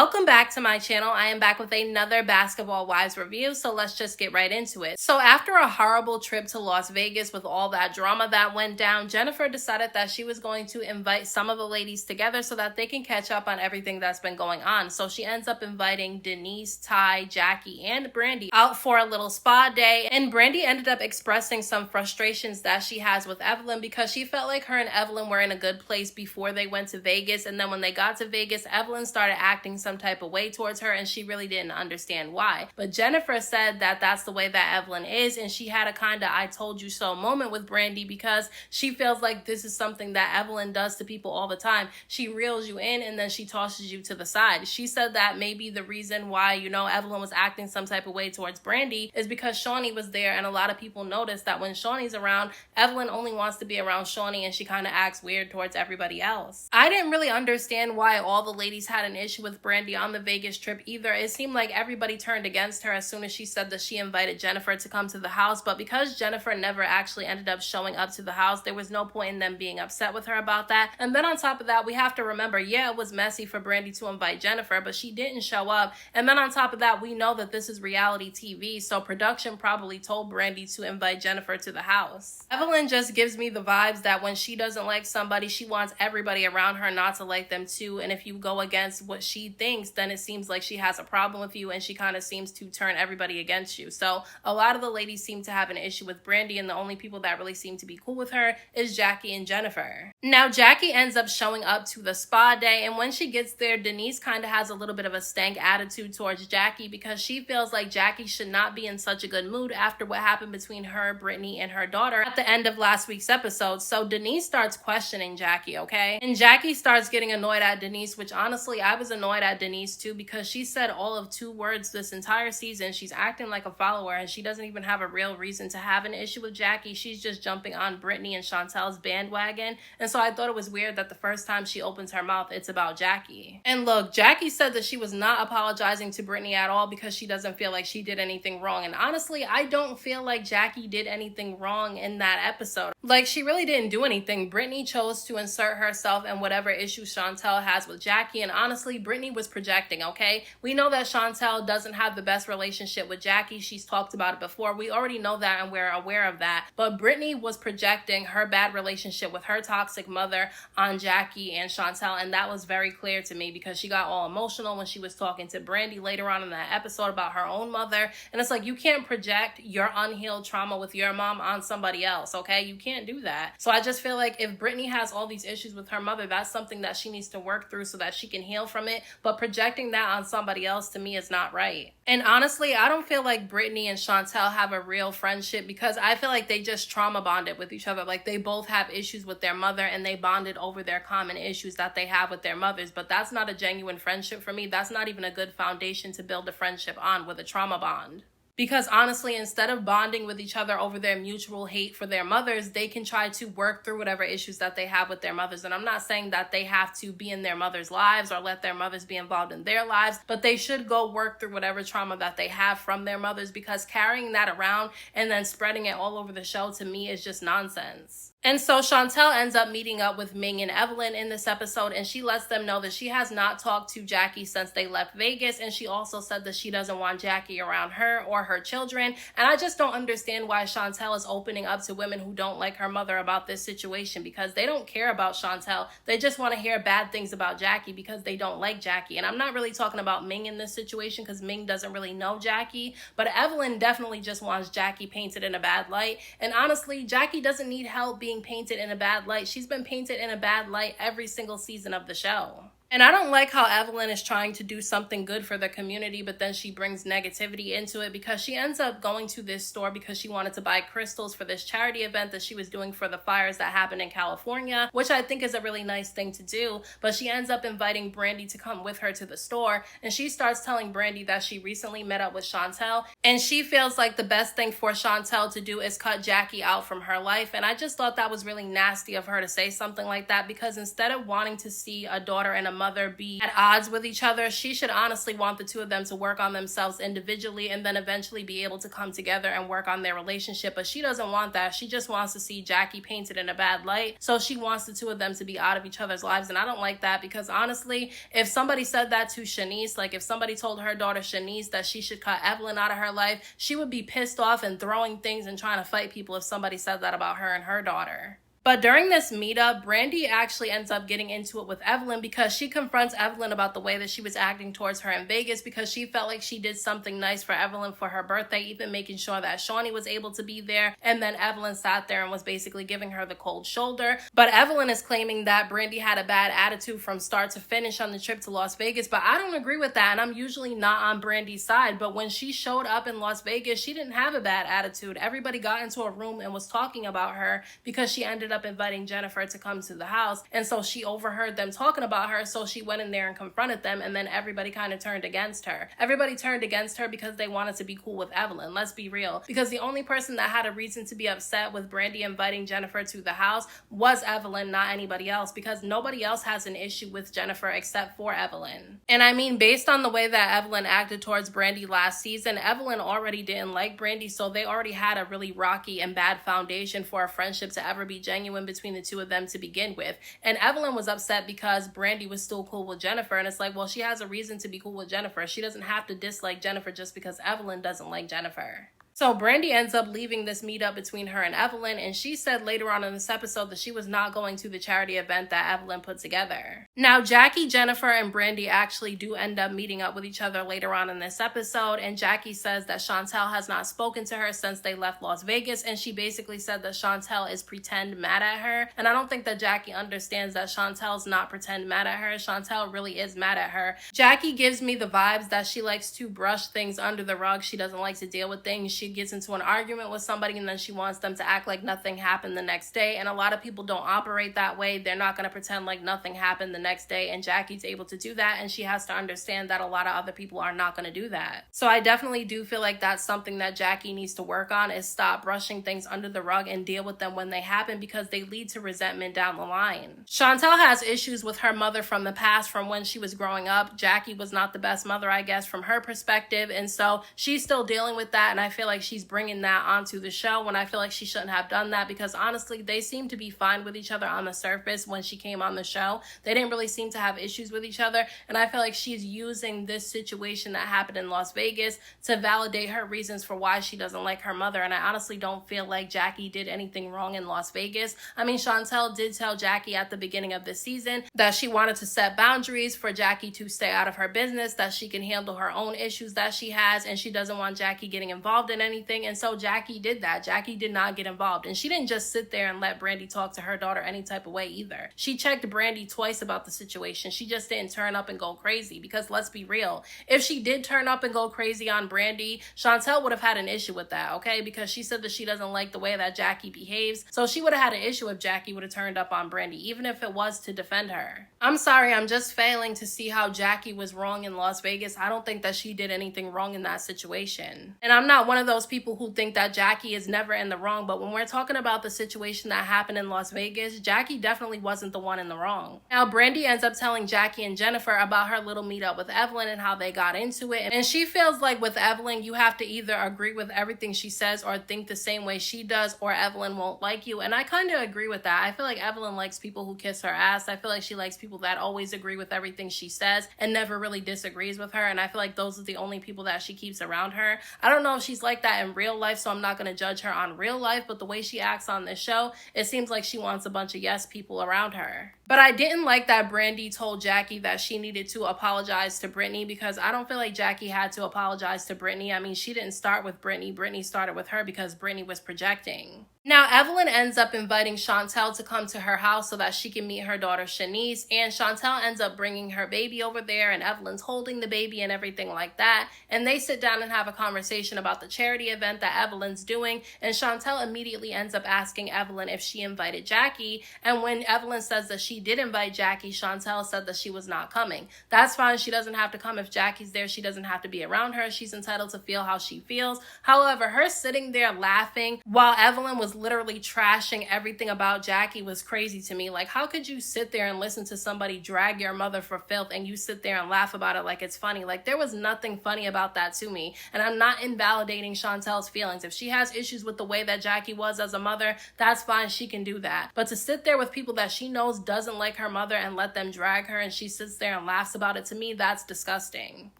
Welcome back to my channel. I am back with another Basketball Wives review, so let's just get right into it. So after a horrible trip to Las Vegas with all that drama that went down, Jennifer decided that she was going to invite some of the ladies together so that they can catch up on everything that's been going on. So she ends up inviting Denise, Ty, Jackie, and Brandy out for a little spa day, and Brandy ended up expressing some frustrations that she has with Evelyn because she felt like her and Evelyn were in a good place before they went to Vegas, and then when they got to Vegas, Evelyn started acting some type of way towards her and she really didn't understand why. But Jennifer said that that's the way that Evelyn is, and she had a kind of I told you so moment with Brandy because she feels like this is something that Evelyn does to people all the time. She reels you in and then she tosses you to the side. She said that maybe the reason why, Evelyn was acting some type of way towards Brandy is because Shawnee was there, and a lot of people noticed that when Shawnee's around, Evelyn only wants to be around Shawnee and she kind of acts weird towards everybody else. I didn't really understand why all the ladies had an issue with Brandy on the Vegas trip either. It seemed like everybody turned against her as soon as she said that she invited Jennifer to come to the house, but because Jennifer never actually ended up showing up to the house, there was no point in them being upset with her about that. And then on top of that, we have to remember, yeah, it was messy for Brandy to invite Jennifer, but she didn't show up. And then on top of that, we know that this is reality TV, so production probably told Brandy to invite Jennifer to the house. Evelyn just gives me the vibes that when she doesn't like somebody, she wants everybody around her not to like them too, and if you go against what she thinks, then it seems like she has a problem with you and she kind of seems to turn everybody against you. So a lot of the ladies seem to have an issue with Brandy, and the only people that really seem to be cool with her is Jackie and Jennifer. Now Jackie ends up showing up to the spa day, and when she gets there, Denise kind of has a little bit of a stank attitude towards Jackie because she feels like Jackie should not be in such a good mood after what happened between her, Brittany, and her daughter at the end of last week's episode. So Denise starts questioning Jackie, okay? And Jackie starts getting annoyed at Denise, which honestly I was annoyed at Denise too because she said all of 2 words this entire season. She's acting like a follower and she doesn't even have a real reason to have an issue with Jackie. She's just jumping on Brittany and Chantel's bandwagon. And so I thought it was weird that the first time she opens her mouth, it's about Jackie. And look, Jackie said that she was not apologizing to Brittany at all because she doesn't feel like she did anything wrong. And honestly, I don't feel like Jackie did anything wrong in that episode. Like, she really didn't do anything. Brittany chose to insert herself in whatever issue Chantel has with Jackie, and honestly, Brittany was projecting, okay? We know that Chantel doesn't have the best relationship with Jackie. She's talked about it before. We already know that and we're aware of that. But Brittany was projecting her bad relationship with her toxic mother on Jackie and Chantel, and that was very clear to me because she got all emotional when she was talking to Brandy later on in that episode about her own mother. And it's like, you can't project your unhealed trauma with your mom on somebody else, okay? You can't do that. So I just feel like if Brittany has all these issues with her mother, that's something that she needs to work through so that she can heal from it. But projecting that on somebody else to me is not right. And honestly, I don't feel like Brittany and Chantel have a real friendship because I feel like they just trauma bonded with each other. Like, they both have issues with their mother and they bonded over their common issues that they have with their mothers. But that's not a genuine friendship for me. That's not even a good foundation to build a friendship on, with a trauma bond. Because honestly, instead of bonding with each other over their mutual hate for their mothers, they can try to work through whatever issues that they have with their mothers. And I'm not saying that they have to be in their mothers' lives or let their mothers be involved in their lives, but they should go work through whatever trauma that they have from their mothers, because carrying that around and then spreading it all over the show, to me, is just nonsense. And so Chantel ends up meeting up with Ming and Evelyn in this episode, and she lets them know that she has not talked to Jackie since they left Vegas, and she also said that she doesn't want Jackie around her or her children. And I just don't understand why Chantel is opening up to women who don't like her mother about this situation, because they don't care about Chantel. They just want to hear bad things about Jackie because they don't like Jackie. And I'm not really talking about Ming in this situation because Ming doesn't really know Jackie, but Evelyn definitely just wants Jackie painted in a bad light. And honestly, Jackie doesn't need help being painted in a bad light. She's been painted in a bad light every single season of the show. And I don't like how Evelyn is trying to do something good for the community, but then she brings negativity into it, because she ends up going to this store because she wanted to buy crystals for this charity event that she was doing for the fires that happened in California, which I think is a really nice thing to do. But she ends up inviting Brandy to come with her to the store, and she starts telling Brandy that she recently met up with Chantel, and she feels like the best thing for Chantel to do is cut Jackie out from her life. And I just thought that was really nasty of her to say something like that, because instead of wanting to see a daughter and a mother be at odds with each other. She should honestly want the two of them to work on themselves individually and then eventually be able to come together and work on their relationship. But she doesn't want that. She just wants to see Jackie painted in a bad light. So she wants the two of them to be out of each other's lives. And I don't like that, because honestly, if somebody said that to Shanice, like if somebody told her daughter Shanice that she should cut Evelyn out of her life, she would be pissed off and throwing things and trying to fight people if somebody said that about her and her daughter. But during this meetup, Brandy actually ends up getting into it with Evelyn, because she confronts Evelyn about the way that she was acting towards her in Vegas, because she felt like she did something nice for Evelyn for her birthday, even making sure that Shaunie was able to be there. And then Evelyn sat there and was basically giving her the cold shoulder. But Evelyn is claiming that Brandy had a bad attitude from start to finish on the trip to Las Vegas. But I don't agree with that, and I'm usually not on Brandy's side. But when she showed up in Las Vegas, she didn't have a bad attitude. Everybody got into a room and was talking about her because she ended up inviting Jennifer to come to the house, and so she overheard them talking about her, so she went in there and confronted them, and then everybody kind of turned against her. Everybody turned against her because they wanted to be cool with Evelyn. Let's be real, because the only person that had a reason to be upset with Brandy inviting Jennifer to the house was Evelyn, not anybody else, because nobody else has an issue with Jennifer except for Evelyn. And I mean, based on the way that Evelyn acted towards Brandy last season, Evelyn already didn't like Brandy, so they already had a really rocky and bad foundation for a friendship to ever be genuine between the two of them to begin with. And Evelyn was upset because Brandy was still cool with Jennifer, and it's like, well, she has a reason to be cool with Jennifer. She doesn't have to dislike Jennifer just because Evelyn doesn't like Jennifer. So Brandy ends up leaving this meetup between her and Evelyn, and she said later on in this episode that she was not going to the charity event that Evelyn put together. Now, Jackie, Jennifer, and Brandy actually do end up meeting up with each other later on in this episode, and Jackie says that Chantel has not spoken to her since they left Las Vegas, and she basically said that Chantel is pretend mad at her. And I don't think that Jackie understands that Chantel's not pretend mad at her. Chantel really is mad at her. Jackie gives me the vibes that she likes to brush things under the rug. She doesn't like to deal with things. She gets into an argument with somebody and then she wants them to act like nothing happened the next day. And a lot of people don't operate that way. They're not going to pretend like nothing happened the next day. And Jackie's able to do that. And she has to understand that a lot of other people are not going to do that. So I definitely do feel like that's something that Jackie needs to work on, is stop brushing things under the rug and deal with them when they happen, because they lead to resentment down the line. Chantel has issues with her mother from the past, from when she was growing up. Jackie was not the best mother, I guess, from her perspective. And so she's still dealing with that. And I feel like she's bringing that onto the show when I feel like she shouldn't have done that, because honestly, they seem to be fine with each other on the surface. When she came on the show, they didn't really seem to have issues with each other. And I feel like she's using this situation that happened in Las Vegas to validate her reasons for why she doesn't like her mother. And I honestly don't feel like Jackie did anything wrong in Las Vegas. I mean, Chantel did tell Jackie at the beginning of this season that she wanted to set boundaries for Jackie to stay out of her business, that she can handle her own issues that she has, and she doesn't want Jackie getting involved in anything. And so Jackie did that. Jackie did not get involved. And she didn't just sit there and let Brandy talk to her daughter any type of way either. She checked Brandy twice about the situation. She just didn't turn up and go crazy, because let's be real, if she did turn up and go crazy on Brandy, Chantel would have had an issue with that, okay? Because she said that she doesn't like the way that Jackie behaves. So she would have had an issue if Jackie would have turned up on Brandy, even if it was to defend her. I'm sorry, I'm just failing to see how Jackie was wrong in Las Vegas. I don't think that she did anything wrong in that situation. And I'm not one of those people who think that Jackie is never in the wrong, but when we're talking about the situation that happened in Las Vegas, Jackie definitely wasn't the one in the wrong. Now, Brandy ends up telling Jackie and Jennifer about her little meetup with Evelyn and how they got into it. And she feels like with Evelyn, you have to either agree with everything she says or think the same way she does, or Evelyn won't like you. And I kind of agree with that. I feel like Evelyn likes people who kiss her ass. I feel like she likes people that always agree with everything she says and never really disagrees with her. And I feel like those are the only people that she keeps around her. I don't know if she's like that in real life, so I'm not going to judge her on real life, but the way she acts on this show, it seems like she wants a bunch of yes people around her. But I didn't like that Brandy told Jackie that she needed to apologize to Brittany, because I don't feel like Jackie had to apologize to Brittany. I mean, she didn't start with Brittany. Brittany started with her because Brittany was projecting. Now, Evelyn ends up inviting Chantel to come to her house so that she can meet her daughter Shanice, and Chantel ends up bringing her baby over there, and Evelyn's holding the baby and everything like that, and they sit down and have a conversation about the charity event that Evelyn's doing, and Chantel immediately ends up asking Evelyn if she invited Jackie, and when Evelyn says that she did invite Jackie, Chantel said that she was not coming. That's fine. She doesn't have to come. If Jackie's there, she doesn't have to be around her. She's entitled to feel how she feels. However, her sitting there laughing while Evelyn was literally trashing everything about Jackie was crazy to me. Like, how could you sit there and listen to somebody drag your mother for filth and you sit there and laugh about it like it's funny? Like, there was nothing funny about that to me. And I'm not invalidating Chantel's feelings. If she has issues with the way that Jackie was as a mother, that's fine. She can do that. But to sit there with people that she knows doesn't like her mother and let them drag her and she sits there and laughs about it, to me, that's disgusting.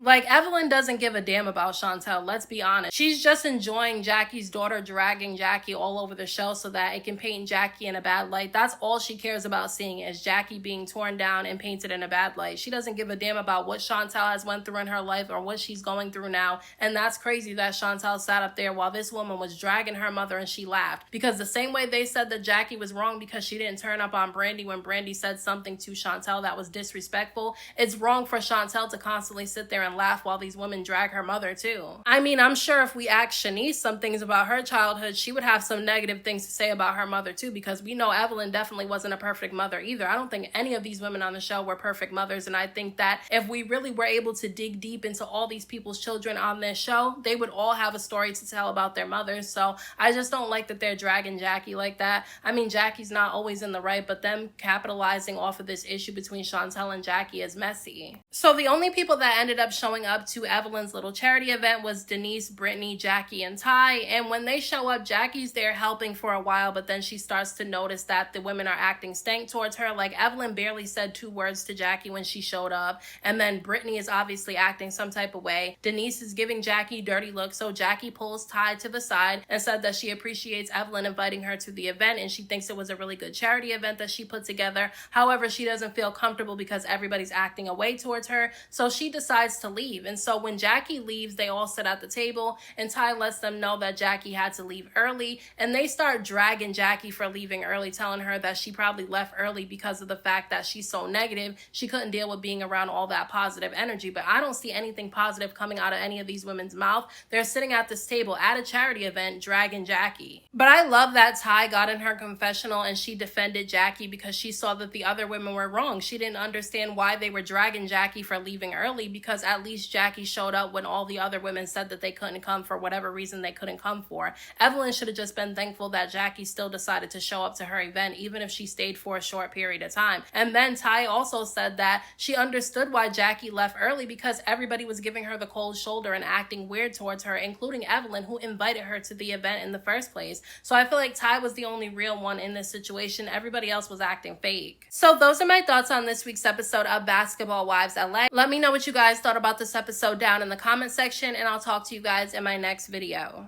Like, Evelyn doesn't give a damn about Chantel, let's be honest. She's just enjoying Jackie's daughter dragging Jackie all over the show so that it can paint Jackie in a bad light. That's all she cares about seeing, is Jackie being torn down and painted in a bad light. She doesn't give a damn about what Chantel has went through in her life or what she's going through now. And that's crazy that Chantel sat up there while this woman was dragging her mother and she laughed. Because the same way they said that Jackie was wrong because she didn't turn up on Brandy when Brandy said something to Chantel that was disrespectful, it's wrong for Chantel to constantly sit there and laugh while these women drag her mother too. I mean, I'm sure if we asked Shanice some things about her childhood, she would have some negative things to say about her mother too, because we know Evelyn definitely wasn't a perfect mother either. I don't think any of these women on the show were perfect mothers, and I think that if we really were able to dig deep into all these people's children on this show, they would all have a story to tell about their mothers. So I just don't like that they're dragging Jackie like that. I mean, Jackie's not always in the right, but them capitalizing off of this issue between Chantel and Jackie is messy. So the only people that ended up showing up to Evelyn's little charity event was Denise, Brittany, Jackie, and Ty. And when they show up, Jackie's there helping for a while, but then she starts to notice that the women are acting stank towards her. Like, Evelyn barely said 2 words to Jackie when she showed up, and then Brittany is obviously acting some type of way. Denise is giving Jackie dirty looks, so Jackie pulls Ty to the side and said that she appreciates Evelyn inviting her to the event and she thinks it was a really good charity event that she put together. However, she doesn't feel comfortable because everybody's acting away towards her, so she decides to leave. And so when Jackie leaves, they all sit at the table and Ty lets them know that Jackie had to leave early, and they start dragging Jackie for leaving early, telling her that she probably left early because of the fact that she's so negative. She couldn't deal with being around all that positive energy. But I don't see anything positive coming out of any of these women's mouth. They're sitting at this table at a charity event dragging Jackie. But I love that Ty got in her confessional and she defended Jackie because she saw that the other women were wrong. She didn't understand why they were dragging Jackie for leaving early, because at least Jackie showed up when all the other women said that they couldn't come for whatever reason they couldn't come for. Evelyn should have just been thankful that Jackie still decided to show up to her event, even if she stayed for a short period of time. And then Ty also said that she understood why Jackie left early, because everybody was giving her the cold shoulder and acting weird towards her, including Evelyn, who invited her to the event in the first place. So I feel like Ty was the only real one in this situation. Everybody else was acting fake. So those are my thoughts on this week's episode of Basketball Wives LA. Let me know what you guys thought about this episode down in the comment section, and I'll talk to you guys in my next video.